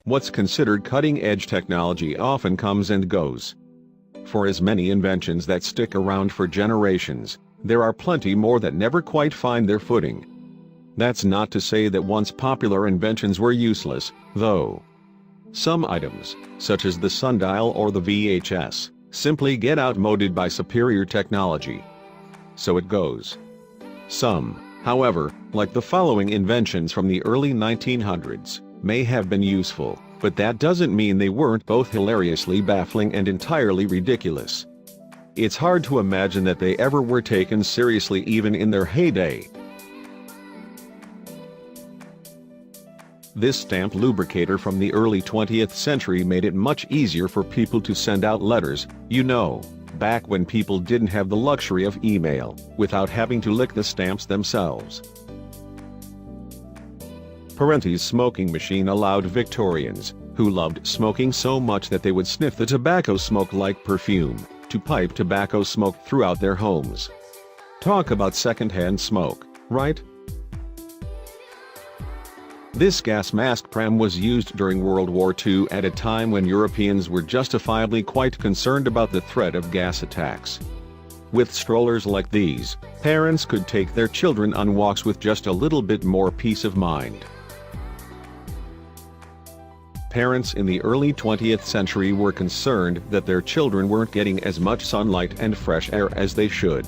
What's considered cutting-edge technology often comes and goes. For as many inventions that stick around for generations, there are plenty more that never quite find their footing. That's not to say that once popular inventions were useless, though. Some items, such as the sundial or the VHS, simply get outmoded by superior technology. So it goes. Some, however, like the following inventions from the early 1900s, may have been useful, but that doesn't mean they weren't both hilariously baffling and entirely ridiculous. It's hard to imagine that they ever were taken seriously even in their heyday. This stamp lubricator from the early 20th century made it much easier for people to send out letters, back when people didn't have the luxury of email, without having to lick the stamps themselves. Parenti's smoking machine allowed Victorians, who loved smoking so much that they would sniff the tobacco smoke like perfume, to pipe tobacco smoke throughout their homes. Talk about secondhand smoke, right? This gas mask pram was used during World War II at a time when Europeans were justifiably quite concerned about the threat of gas attacks. With strollers like these, parents could take their children on walks with just a little bit more peace of mind. Parents in the early 20th century were concerned that their children weren't getting as much sunlight and fresh air as they should.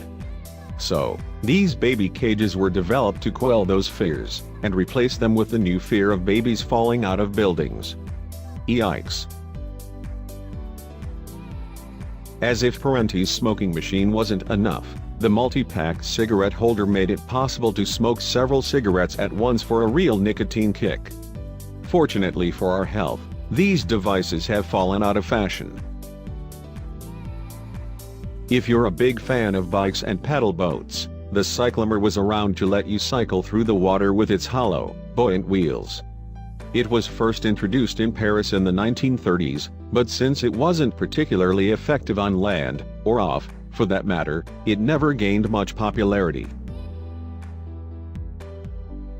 So, these baby cages were developed to quell those fears, and replace them with the new fear of babies falling out of buildings. Yikes. As if Parenti's smoking machine wasn't enough, the multi-pack cigarette holder made it possible to smoke several cigarettes at once for a real nicotine kick. Fortunately for our health, these devices have fallen out of fashion. If you're a big fan of bikes and paddle boats, the Cyclamer was around to let you cycle through the water with its hollow, buoyant wheels. It was first introduced in Paris in the 1930s, but since it wasn't particularly effective on land, or off, for that matter, it never gained much popularity.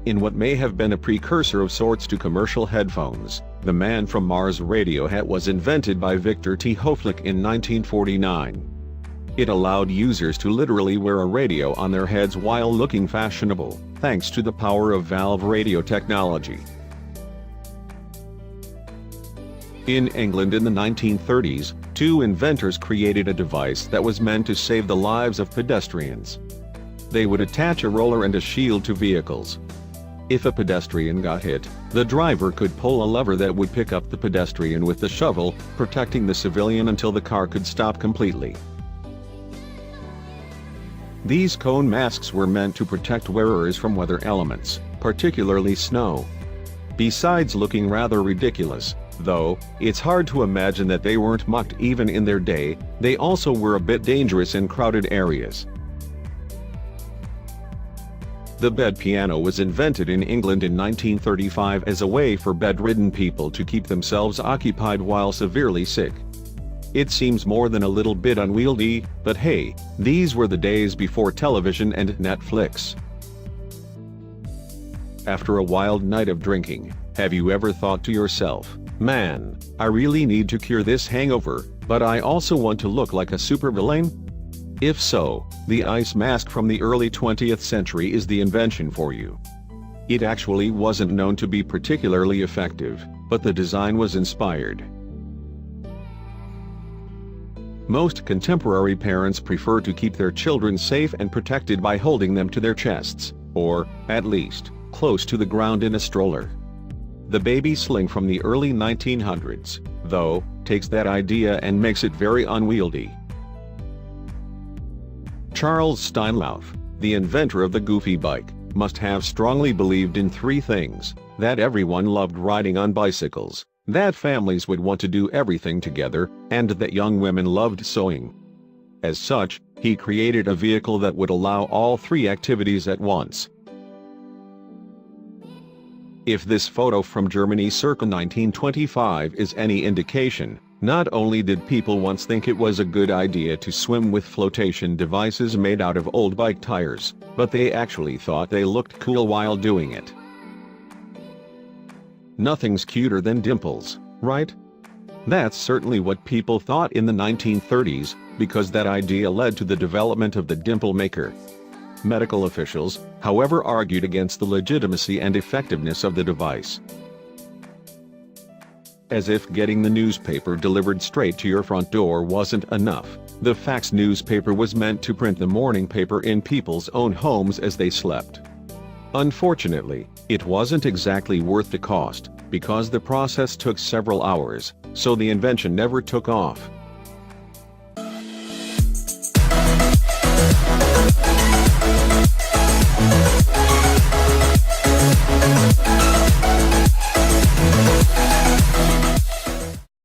In what may have been a precursor of sorts to commercial headphones, the Man from Mars radio hat was invented by Victor T. Hoflich in 1949. It allowed users to literally wear a radio on their heads while looking fashionable, thanks to the power of valve radio technology. In England in the 1930s, two inventors created a device that was meant to save the lives of pedestrians. They would attach a roller and a shield to vehicles. If a pedestrian got hit, the driver could pull a lever that would pick up the pedestrian with the shovel, protecting the civilian until the car could stop completely. These cone masks were meant to protect wearers from weather elements, particularly snow. Besides looking rather ridiculous, though, it's hard to imagine that they weren't mocked even in their day, they also were a bit dangerous in crowded areas. The bed piano was invented in England in 1935 as a way for bedridden people to keep themselves occupied while severely sick. It seems more than a little bit unwieldy, but hey, these were the days before television and Netflix. After a wild night of drinking, have you ever thought to yourself, man, I really need to cure this hangover, but I also want to look like a supervillain? If so, the ice mask from the early 20th century is the invention for you. It actually wasn't known to be particularly effective, but the design was inspired. Most contemporary parents prefer to keep their children safe and protected by holding them to their chests, or, at least, close to the ground in a stroller. The baby sling from the early 1900s, though, takes that idea and makes it very unwieldy. Charles Steinlauf, the inventor of the Goofy bike, must have strongly believed in three things: that everyone loved riding on bicycles, that families would want to do everything together, and that young women loved sewing. As such, he created a vehicle that would allow all three activities at once. If this photo from Germany circa 1925 is any indication, not only did people once think it was a good idea to swim with flotation devices made out of old bike tires, but they actually thought they looked cool while doing it. Nothing's cuter than dimples, right? That's certainly what people thought in the 1930s, because that idea led to the development of the dimple maker. Medical officials, however, argued against the legitimacy and effectiveness of the device. As if getting the newspaper delivered straight to your front door wasn't enough, the fax newspaper was meant to print the morning paper in people's own homes as they slept. Unfortunately, it wasn't exactly worth the cost, because the process took several hours, so the invention never took off.